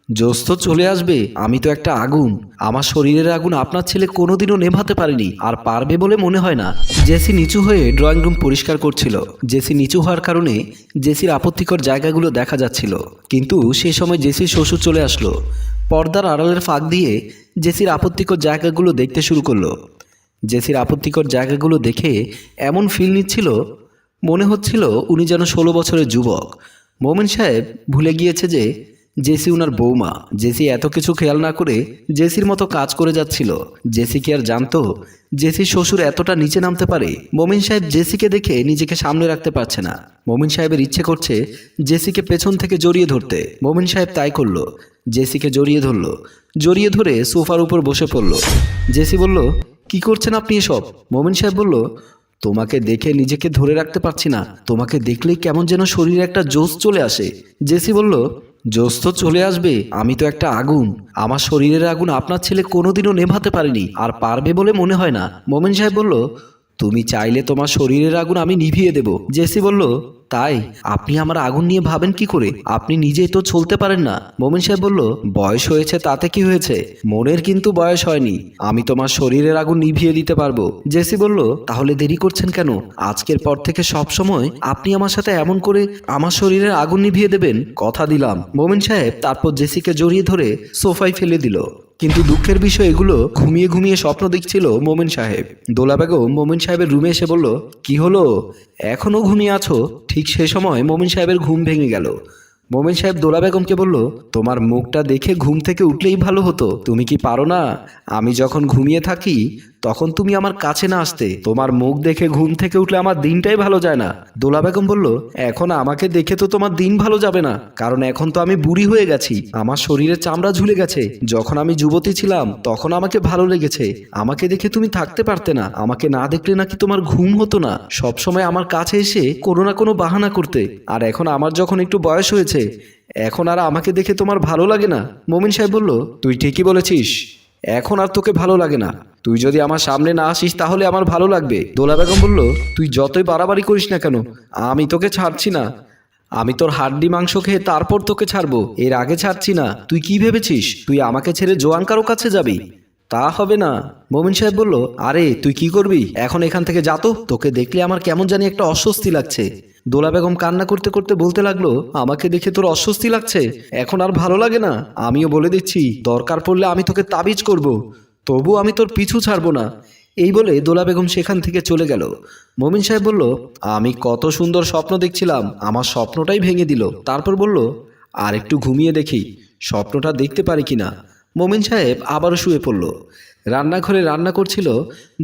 জোশ তো চলে আসবে। আমি তো একটা আগুন। আমার শরীরের আগুন আপনার ছেলে কোনোদিনও নেভাতে পারেনি, আর পারবে বলে মনে হয় না। জেসি নিচু হয়ে ড্রয়িং রুম পরিষ্কার করছিল। জেসি নিচু হওয়ার কারণে জেসির আপত্তিকর জায়গাগুলো দেখা যাচ্ছিল। কিন্তু সে সময় জেসির শ্বশুর চলে আসলো। পর্দার আড়ালের ফাঁক দিয়ে জেসির আপত্তিকর জায়গাগুলো দেখতে শুরু করলো। জেসির আপত্তিকর জায়গাগুলো দেখে এমন ফিল নিচ্ছিল, মনে হচ্ছিল উনি যেন 16 বছরের যুবক। মোমেন সাহেব ভুলে গিয়েছে যে জেসি উনার বৌমা। জেসি এত কিছু খেয়াল না করে জেসির মতো কাজ করে যাচ্ছিল। জেসি কি আর জানতো জেসির শ্বশুর এতটা নিচে নামতে পারে? মোমিন সাহেব জেসিকে দেখে নিজেকে সামনে রাখতে পারছে না। মোমিন সাহেবের ইচ্ছে করছে জেসিকে পেছন থেকে জড়িয়ে ধরতে। মোমিন সাহেব তাই করলো। জেসিকে জড়িয়ে ধরলো। জড়িয়ে ধরে সোফার উপর বসে পড়লো। জেসি বলল, কি করছেন আপনি এসব? মোমিন সাহেব বলল, তোমাকে দেখে নিজেকে ধরে রাখতে পারছি না। তোমাকে দেখলেই কেমন যেন শরীরে একটা জোশ চলে আসে। জেসি বলল, জোশ তো চলে আসবে। আমি তো একটা আগুন। আমার শরীরের আগুন আপনার ছেলে কোনোদিনও নেভাতে পারেনি, আর পারবে বলে মনে হয় না। মোমেন সাহেব বলল, তুমি চাইলে তোমার শরীরের আগুন আমি নিভিয়ে দেব। জেসি বলল, তাই? আপনি আমার আগুন নিয়ে ভাবেন কি করে? আপনি নিজেই তো চলতে পারেন না। মোমেন সাহেব বলল, বয়স হয়েছে তাতে কি হয়েছে? মনের কিন্তু বয়স হয়নি। আমি তোমার শরীরের আগুন নিভিয়ে দিতে পারবো। জেসি বলল, তাহলে দেরি করছেন কেন? আজকের পর থেকে সব সময় আপনি আমার সাথে এমন করে আমার শরীরের আগুন নিভিয়ে দেবেন? কথা দিলাম। মোমেন সাহেব তারপর জেসিকে জড়িয়ে ধরে সোফায় ফেলে দিল। কিন্তু দুঃখের বিষয়, এগুলো ঘুমিয়ে ঘুমিয়ে স্বপ্ন দেখছিল মোমেন সাহেব। দোলা বেগম মোমেন সাহেবের রুমে এসে বলল, কি হলো, এখনো ঘুমিয়ে আছো? ঠিক সে সময় মোমেন সাহেবের ঘুম ভেঙে গেল। মোমেন সাহেব দোলা বেগমকে বলল, তোমার মুখটা দেখে ঘুম থেকে উঠলেই ভালো হতো। তুমি কি পারো না আমি যখন ঘুমিয়ে থাকি তখন তুমি আমার কাছে না আসতে? তোমার মুখ দেখে ঘুম থেকে উঠলে আমার দিনটাই ভালো যায় না। দোলা বেগম বলল, এখন আমাকে দেখে তো তোমার দিন ভালো যাবে না, কারণ এখন তো আমি বুড়ি হয়ে গেছি। আমার শরীরে চামড়া ঝুলে গেছে। যখন আমি যুবতী ছিলাম তখন আমাকে ভালো লেগেছে। আমাকে দেখে তুমি থাকতে পারতে না। আমাকে না দেখলে নাকি তোমার ঘুম হতো না। সব সময় আমার কাছে এসে কোনো না কোনো বাহানা করতে। আর এখন আমার যখন একটু বয়স হয়েছে, এখন আর আমাকে দেখে তোমার ভালো লাগে না। মোমিন সাহেব বলল, তুই ঠিকই বলেছিস। এখন আর তোকে ভালো লাগে না। তুই যদি আমার সামনে না আসিস তাহলে আমার ভালো লাগবে। দোলা বেগম বলল, তুই যতই বাড়াবাড়ি করিস না কেন, আমি তোকে ছাড়ছি না। আমি তোর হাড্ডি মাংস খেয়ে তারপর তোকে ছাড়বো, এর আগে ছাড়ছি না। তুই কি ভেবেছিস তুই আমাকে ছেড়ে জোয়ান কারো কাছে যাবি? তা হবে না। মোমিন সাহেব বলল, আরে তুই কি করবি এখন? এখান থেকে যা তো। তোকে দেখলে আমার কেমন জানি একটা অস্বস্তি লাগছে। দোলা বেগম কান্না করতে করতে বলতে লাগলো, আমাকে দেখে তোর অস্বস্তি লাগছে? এখন আর ভালো লাগে না। আমিও বলে দিচ্ছি, দরকার পড়লে আমি তোকে তাবিজ করব, তবু আমি তোর পিছু ছাড়বো না। এই বলে দোলা বেগম সেখান থেকে চলে গেল। মোমিন সাহেব বলল, আমি কত সুন্দর স্বপ্ন দেখছিলাম, আমার স্বপ্নটাই ভেঙে দিল। তারপর বলল, আর একটু ঘুমিয়ে দেখি স্বপ্নটা দেখতে পারি কিনা। মোমিন সাহেব আবারও শুয়ে পড়ল। রান্নাঘরে রান্না করছিল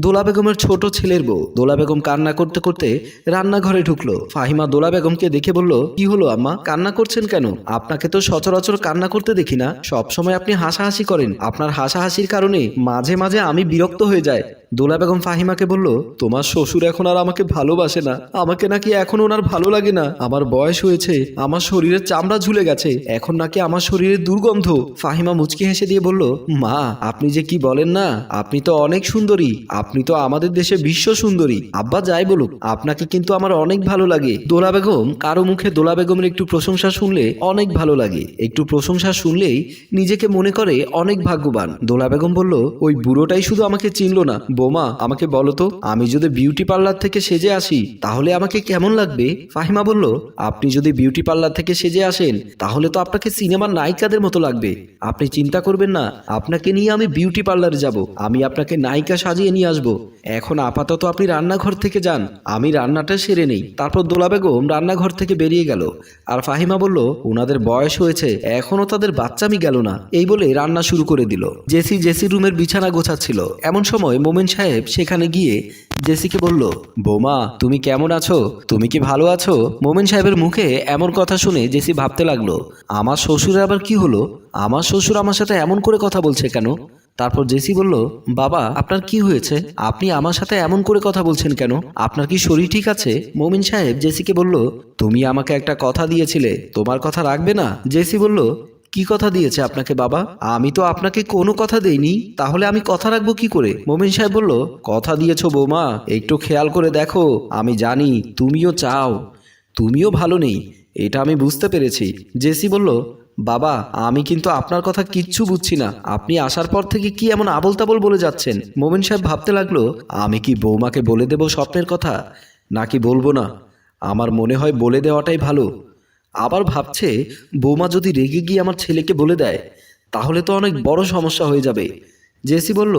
দোলা বেগমের ছোট ছেলের বউ। দোলা বেগম কান্না করতে করতে রান্নাঘরে ঢুকলো। ফাহিমা দোলা বেগমকে দেখে বলল, কি হলো আম্মা, কান্না করছেন কেন? আপনাকে তো সচরাচর কান্না করতে দেখি না। সব সময় আপনি হাসাহাসি করেন। আপনার হাসাহাসির কারণে মাঝে মাঝে আমি বিরক্ত হয়ে যাই। দোলা বেগম ফাহিমাকে বলল, তোমার শ্বশুর এখন আর আমাকে ভালোবাসে না। আমাকে নাকি এখন ওনার ভালো লাগে না। আমার বয়স হয়েছে, আমার শরীরের চামড়া ঝুলে গেছে, এখন নাকি আমার শরীরে দুর্গন্ধ। ফাহিমা মুচকি হেসে দিয়ে বলল, মা আপনি যে কি বলেন না, আপনি তো অনেক সুন্দরী। আপনি তো আমাদের দেশে বিশ্ব সুন্দরী। আব্বা যাই বলুক, আপনাকে কিন্তু আমার অনেক ভালো লাগে। দোলা বেগম কারো মুখে দোলা বেগমের একটু প্রশংসা শুনলে অনেক ভালো লাগে। একটু প্রশংসা শুনলেই নিজেকে মনে করে অনেক ভাগ্যবান। দোলা বেগম বলল, ওই বুড়োটাই শুধু আমাকে চিনলো না। বোমা আমাকে বলো তো, আমি যদি বিউটি পার্লার থেকে সেজে আসি তাহলে আমাকে কেমন লাগবে? ফাহিমা বলল, আপনি যদি বিউটি পার্লার থেকে সেজে আসেন তাহলে তো আপনাকে সিনেমার নায়িকাদের মতো লাগবে। আপনি চিন্তা করবেন না, আপনাকে নিয়ে আমি বিউটি পার্লারে যাব। আমি আপনাকে নায়িকা সাজিয়ে নিয়ে আসবো। এখন আপাতত আপনি রান্নাঘর থেকে যান, আমি রান্নাটা সেরে নেই। তারপর দোলা বেগম রান্নাঘর থেকে বেরিয়ে গেল। আর ফাহিমা বলল, ওনাদের বয়স হয়েছে, এখনো তাদের বাচ্চামি গেল না। এই বলে রান্না শুরু করে দিল। জেসি রুমের বিছানা গোছাচ্ছিল। এমন সময় মোমেন সাহেব সেখানে গিয়ে জেসিকে বলল, বোমা তুমি কেমন আছো? তুমি কি ভালো আছো? মোমেন সাহেবের মুখে এমন কথা শুনে জেসি ভাবতে লাগলো, আমার শ্বশুরের আবার কি হলো? আমার শ্বশুর আমার সাথে এমন করে কথা বলছে কেন? তারপর জেসি বলল, বাবা আপনার কি হয়েছে? আপনি আমার সাথে এমন করে কথা বলছেন কেন? আপনার কি শরীর ঠিক আছে? মোমিন সাহেব জেসিকে বলল, তুমি আমাকে একটা কথা দিয়েছিলে, তোমার কথা রাখবে না? জেসি বলল, কি কথা দিয়েছে আপনাকে বাবা? আমি তো আপনাকে কোনো কথা দেইনি, তাহলে আমি কথা রাখবো কি করে? মোমিন সাহেব বলল, কথা দিয়েছো বৌমা, একটু খেয়াল করে দেখো। আমি জানি তুমিও চাও, তুমিও ভালো নেই, এটা আমি বুঝতে পেরেছি। জেসি বলল, বাবা আমি কিন্তু আপনার কথা কিচ্ছু বুঝছি না, আপনি আসার পর থেকে কি এমন আবোল তাবোল বলে যাচ্ছেন। মোমেন সাহেব ভাবতে লাগলো, আমি কি বৌমাকে বলে দেব স্বপ্নের কথা নাকি বলবো না। আমার মনে হয় বলে দেওয়াটাই ভালো। আবার ভাবছে, বৌমা যদি রেগে গিয়ে আমার ছেলেকে বলে দেয় তাহলে তো অনেক বড় সমস্যা হয়ে যাবে। জেসি বলল,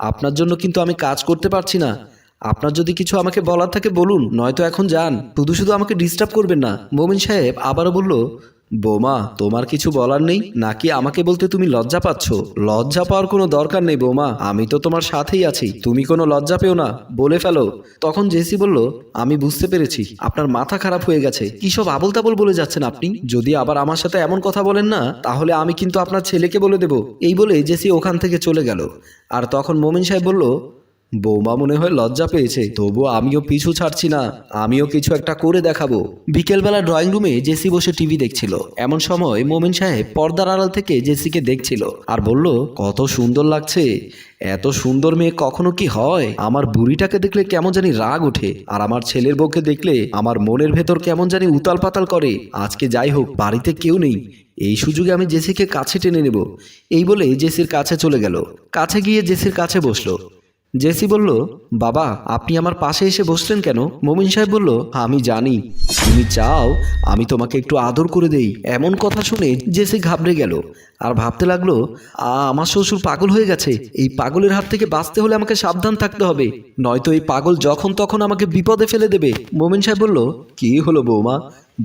আপনার জন্য কিন্তু আমি কাজ করতে পারছি না। আপনার যদি কিছু আমাকে বলার থাকে বলুন, নয়তো এখন যান, শুধু শুধু আমাকে ডিস্টার্ব করবেন না। মোমিন সাহেব আবারও বলল, বৌমা তোমার কিছু বলার নেই নাকি আমাকে বলতে তুমি লজ্জা পাচ্ছ? লজ্জা পাওয়ার কোনো দরকার নেই বৌমা, আমি তো তোমার সাথেই আছি, তুমি কোনো লজ্জা পেও না, বলে ফেলো। তখন জেসি বলল, আমি বুঝতে পেরেছি আপনার মাথা খারাপ হয়ে গেছে, কি সব আবোল তাবোল বলে যাচ্ছেন আপনি। যদি আবার আমার সাথে এমন কথা বলেন না তাহলে আমি কিন্তু আপনার ছেলেকে বলে দেব। এই বলে জেসি ওখান থেকে চলে গেল। আর তখন মোমিন সাহেব বলল, বৌমা মনে হয় লজ্জা পেয়েছে, তবু আমিও পিছু ছাড়ছি না, আমিও কিছু একটা করে দেখাবো। বিকেলবেলা ড্রয়িং রুমে জেসি বসে টিভি দেখছিল। এমন সময় মোমিন সাহেব পর্দার আড়াল থেকে জেসিকে দেখছিল আর বলল, কত সুন্দর লাগছে, এত সুন্দর মেয়ে কখনো কি হয়? আমার বুড়িটাকে দেখলে কেমন জানি রাগ ওঠে, আর আমার ছেলের বউকে দেখলে আমার মনের ভেতর কেমন জানি উতাল পাতাল করে। আজকে যাই হোক, বাড়িতে কেউ নেই, এই সুযোগে আমি জেসিকে কাছে টেনে নেব। এই বলে জেসির কাছে চলে গেল। কাছে গিয়ে জেসির কাছে বসলো। জেসি বলল, বাবা আপনি আমার পাশে এসে বসলেন কেন? মোমিন সাহেব বলল, আমি জানি তুমি চাও আমি তোমাকে একটু আদর করে দেই। এমন কথা শুনে জেসি ঘাবড়ে গেল আর ভাবতে লাগলো, আমার শ্বশুর পাগল হয়ে গেছে, এই পাগলের হাত থেকে বাঁচতে হলে আমাকে সাবধান থাকতে হবে, নয়তো এই পাগল যখন তখন আমাকে বিপদে ফেলে দেবে। মোমিন সাহেব বলল, কি হলো বৌমা,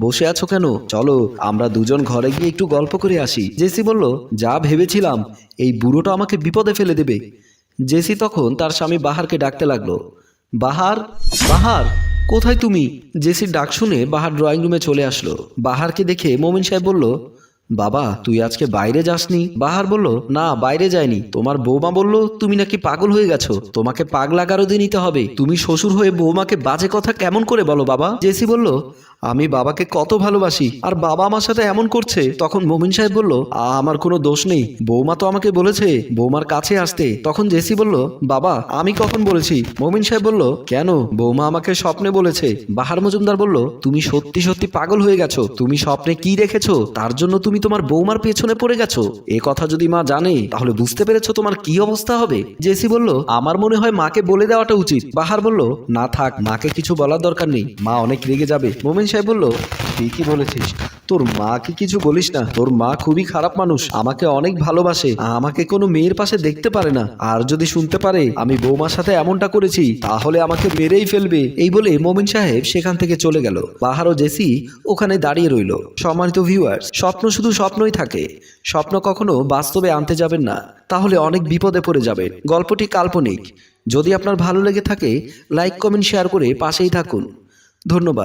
বসে আছো কেন? চলো আমরা দুজন ঘরে গিয়ে একটু গল্প করে আসি। জেসি বলল, যা ভেবেছিলাম, এই বুড়োটা আমাকে বিপদে ফেলে দেবে। জেসি তখন তার স্বামী বাহারকে ডাকতে লাগলো, বাহার, বাহার কোথায় তুমি? জেসির ডাক শুনে বাহার ড্রয়িং রুমে চলে আসলো। বাহারকে দেখে মোমিন সাহেব বলল, বাবা তুই আজকে বাইরে যাসনি? বাহার বলল, না বাইরে যায়নি, তোমার বৌমা বলল তুমি নাকি পাগল হয়ে গেছো, তোমাকে পাগলা গারদে নিতে হবে। তুমি শ্বশুর হয়ে বৌমাকে বাজে কথা কেমন করে বলো বাবা? জেসি বলল, আমি বাবাকে কত ভালোবাসি, আর বাবা আমার সাথে এমন করছে। তখন মোমিন সাহেব বলল, আমার কোনো দোষ নেই, বৌমা তো আমাকে বলেছে বৌমার কাছে আসতে। তখন জেসি বলল, বাবা আমি কখন বলেছি? মোমিন সাহেব বলল, কেন, বৌমা আমাকে স্বপ্নে বলেছে। বাহার মজুমদার বলল, তুমি সত্যি সত্যি পাগল হয়ে গেছো, তুমি স্বপ্নে কি দেখেছো তার জন্য তুমি তোমার বৌমার পেছনে পড়ে গেছো? এ কথা যদি মা জানে তাহলে বুঝতে পেরেছো তোমার কি অবস্থা হবে। জেসি বলল, আমার মনে হয় মাকে বলে দেওয়াটা উচিত। বাহার বলল, না থাক, মাকে কিছু বলার দরকার নেই, মা অনেক রেগে যাবে। মোমিন সাহেব বলল, ঠিকই বলেছিস, তোর মাকে কিছু বলিস না, তোর মা খুবই খারাপ মানুষ, আমাকে অনেক ভালোবাসে, আমাকে কোনো মেয়ের পাশে দেখতে পারে না, আর যদি শুনতে পারে আমি বৌমার সাথে এমনটা করেছি তাহলে আমাকে মেরেই ফেলবে। এই বলে মোমিন সাহেব সেখান থেকে চলে গেল। বাহার ও জেসি ওখানে দাঁড়িয়ে রইল। সম্মানিত ভিউয়ার্স, স্বপ্ন শুধু স্বপ্নই থাকে, স্বপ্ন কখনো বাস্তবে আনতে যাবেন না, তাহলে অনেক বিপদে পড়ে যাবেন। গল্পটি কাল্পনিক। যদি আপনার ভালো লেগে থাকে লাইক কমেন্ট শেয়ার করে পাশেই থাকুন। ধন্যবাদ।